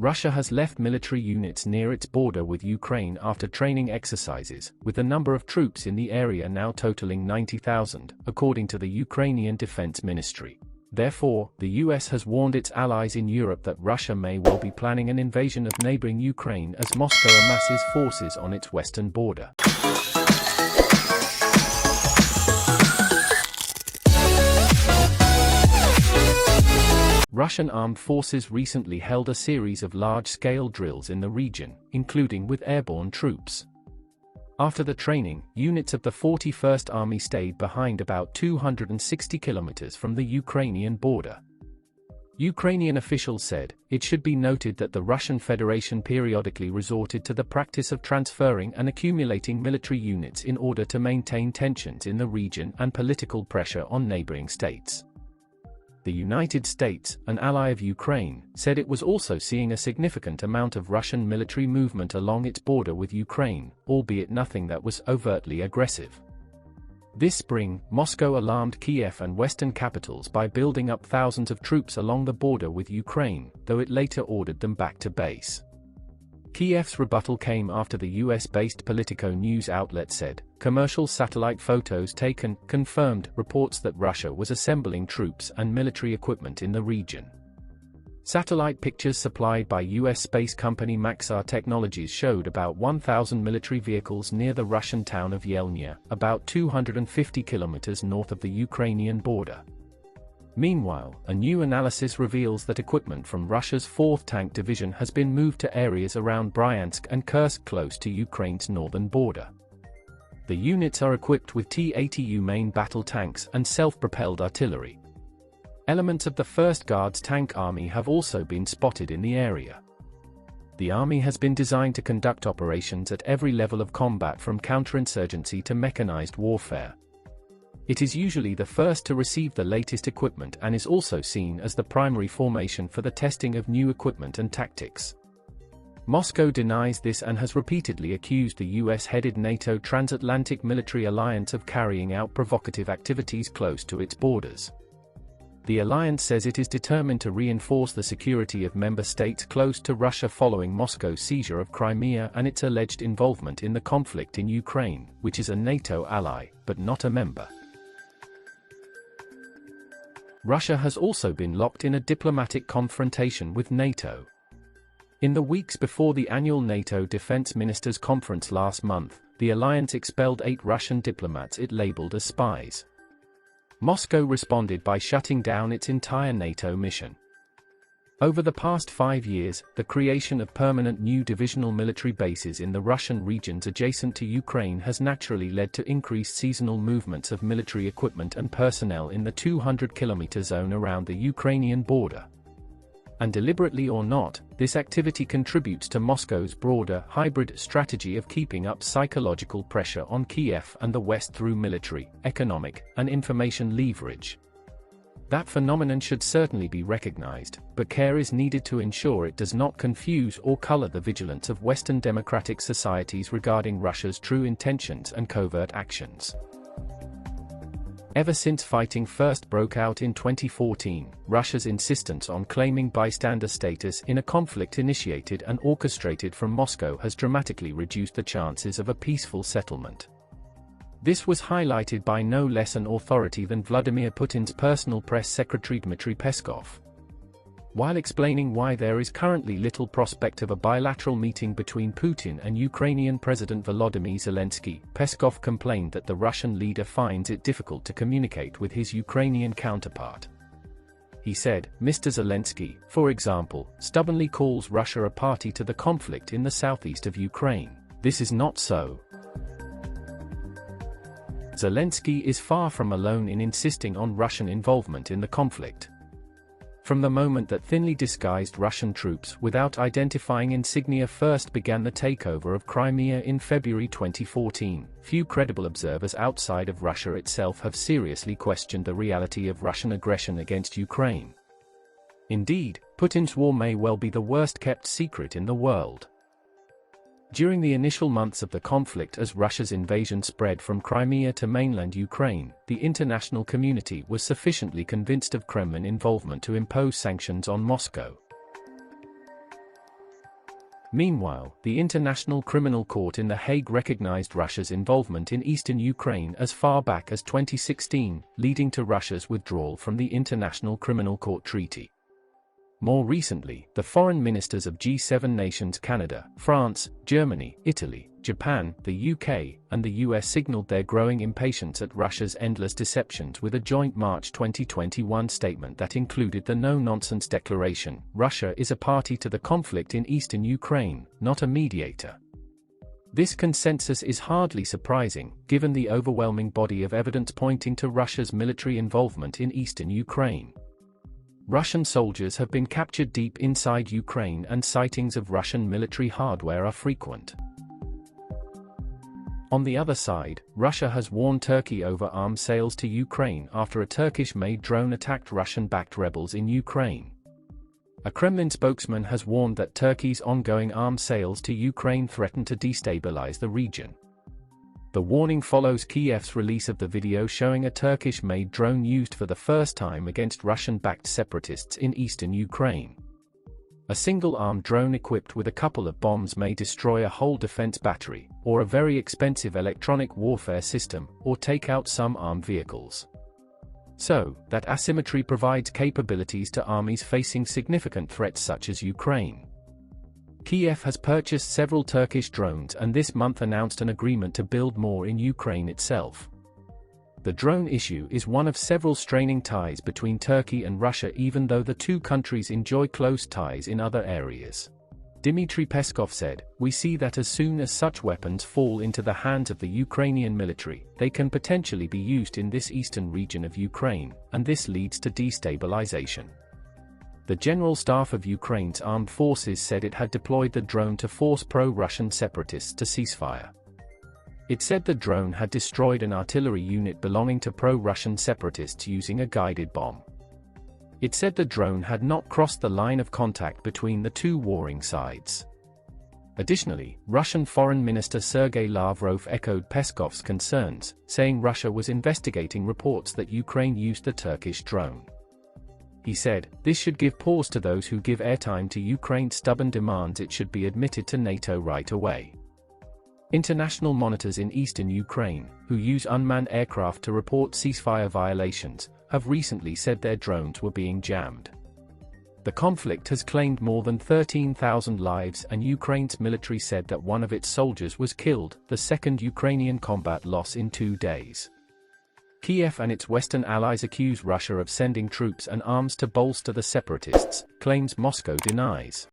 Russia has left military units near its border with Ukraine after training exercises, with the number of troops in the area now totaling 90,000, according to the Ukrainian Defense Ministry. Therefore, the US has warned its allies in Europe that Russia may well be planning an invasion of neighboring Ukraine as Moscow amasses forces on its western border. Russian armed forces recently held a series of large-scale drills in the region, including with airborne troops. After the training, units of the 41st Army stayed behind about 260 kilometers from the Ukrainian border. Ukrainian officials said, it should be noted that the Russian Federation periodically resorted to the practice of transferring and accumulating military units in order to maintain tensions in the region and political pressure on neighboring states. The United States, an ally of Ukraine, said it was also seeing a significant amount of Russian military movement along its border with Ukraine, albeit nothing that was overtly aggressive. This spring, Moscow alarmed Kiev and Western capitals by building up thousands of troops along the border with Ukraine, though it later ordered them back to base. Kiev's rebuttal came after the US-based Politico news outlet said, commercial satellite photos taken confirmed reports that Russia was assembling troops and military equipment in the region. Satellite pictures supplied by US space company Maxar Technologies showed about 1,000 military vehicles near the Russian town of Yelnya, about 250 kilometers north of the Ukrainian border. Meanwhile, a new analysis reveals that equipment from Russia's 4th Tank Division has been moved to areas around Bryansk and Kursk close to Ukraine's northern border. The units are equipped with T-80U main battle tanks and self-propelled artillery. Elements of the 1st Guards Tank Army have also been spotted in the area. The army has been designed to conduct operations at every level of combat from counterinsurgency to mechanized warfare. It is usually the first to receive the latest equipment and is also seen as the primary formation for the testing of new equipment and tactics. Moscow denies this and has repeatedly accused the US-headed NATO transatlantic military alliance of carrying out provocative activities close to its borders. The alliance says it is determined to reinforce the security of member states close to Russia following Moscow's seizure of Crimea and its alleged involvement in the conflict in Ukraine, which is a NATO ally, but not a member. Russia has also been locked in a diplomatic confrontation with NATO. In the weeks before the annual NATO Defense Ministers' Conference last month, the alliance expelled 8 Russian diplomats it labeled as spies. Moscow responded by shutting down its entire NATO mission. Over the past 5 years, the creation of permanent new divisional military bases in the Russian regions adjacent to Ukraine has naturally led to increased seasonal movements of military equipment and personnel in the 200-kilometer zone around the Ukrainian border. And deliberately or not, this activity contributes to Moscow's broader, hybrid strategy of keeping up psychological pressure on Kiev and the West through military, economic, and information leverage. That phenomenon should certainly be recognized, but care is needed to ensure it does not confuse or color the vigilance of Western democratic societies regarding Russia's true intentions and covert actions. Ever since fighting first broke out in 2014, Russia's insistence on claiming bystander status in a conflict initiated and orchestrated from Moscow has dramatically reduced the chances of a peaceful settlement. This was highlighted by no less an authority than Vladimir Putin's personal press secretary Dmitry Peskov. While explaining why there is currently little prospect of a bilateral meeting between Putin and Ukrainian President Volodymyr Zelensky, Peskov complained that the Russian leader finds it difficult to communicate with his Ukrainian counterpart. He said, Mr. Zelensky, for example, stubbornly calls Russia a party to the conflict in the southeast of Ukraine. This is not so. Zelensky is far from alone in insisting on Russian involvement in the conflict. From the moment that thinly disguised Russian troops without identifying insignia first began the takeover of Crimea in February 2014, few credible observers outside of Russia itself have seriously questioned the reality of Russian aggression against Ukraine. Indeed, Putin's war may well be the worst-kept secret in the world. During the initial months of the conflict as Russia's invasion spread from Crimea to mainland Ukraine, the international community was sufficiently convinced of Kremlin involvement to impose sanctions on Moscow. Meanwhile, the International Criminal Court in The Hague recognized Russia's involvement in eastern Ukraine as far back as 2016, leading to Russia's withdrawal from the International Criminal Court Treaty. More recently, the foreign ministers of G7 nations Canada, France, Germany, Italy, Japan, the UK, and the US signaled their growing impatience at Russia's endless deceptions with a joint March 2021 statement that included the no-nonsense declaration: Russia is a party to the conflict in eastern Ukraine, not a mediator. This consensus is hardly surprising, given the overwhelming body of evidence pointing to Russia's military involvement in eastern Ukraine. Russian soldiers have been captured deep inside Ukraine, and sightings of Russian military hardware are frequent. On the other side, Russia has warned Turkey over arms sales to Ukraine after a Turkish-made drone attacked Russian-backed rebels in Ukraine. A Kremlin spokesman has warned that Turkey's ongoing arms sales to Ukraine threaten to destabilize the region. The warning follows Kiev's release of the video showing a Turkish-made drone used for the first time against Russian-backed separatists in eastern Ukraine. A single-armed drone equipped with a couple of bombs may destroy a whole defense battery, or a very expensive electronic warfare system, or take out some armed vehicles. So, that asymmetry provides capabilities to armies facing significant threats such as Ukraine. Kiev has purchased several Turkish drones and this month announced an agreement to build more in Ukraine itself. The drone issue is one of several straining ties between Turkey and Russia, even though the two countries enjoy close ties in other areas. Dmitry Peskov said, "We see that as soon as such weapons fall into the hands of the Ukrainian military, they can potentially be used in this eastern region of Ukraine, and this leads to destabilization." The General Staff of Ukraine's armed forces said it had deployed the drone to force pro-Russian separatists to ceasefire. It said the drone had destroyed an artillery unit belonging to pro-Russian separatists using a guided bomb. It said the drone had not crossed the line of contact between the two warring sides. Additionally, Russian Foreign Minister Sergei Lavrov echoed Peskov's concerns, saying Russia was investigating reports that Ukraine used the Turkish drone. He said, "This should give pause to those who give airtime to Ukraine's stubborn demands. It should be admitted to NATO right away." International monitors in eastern Ukraine, who use unmanned aircraft to report ceasefire violations, have recently said their drones were being jammed. The conflict has claimed more than 13,000 lives, and Ukraine's military said that one of its soldiers was killed, the second Ukrainian combat loss in 2 days. Kiev and its Western allies accuse Russia of sending troops and arms to bolster the separatists, claims Moscow denies.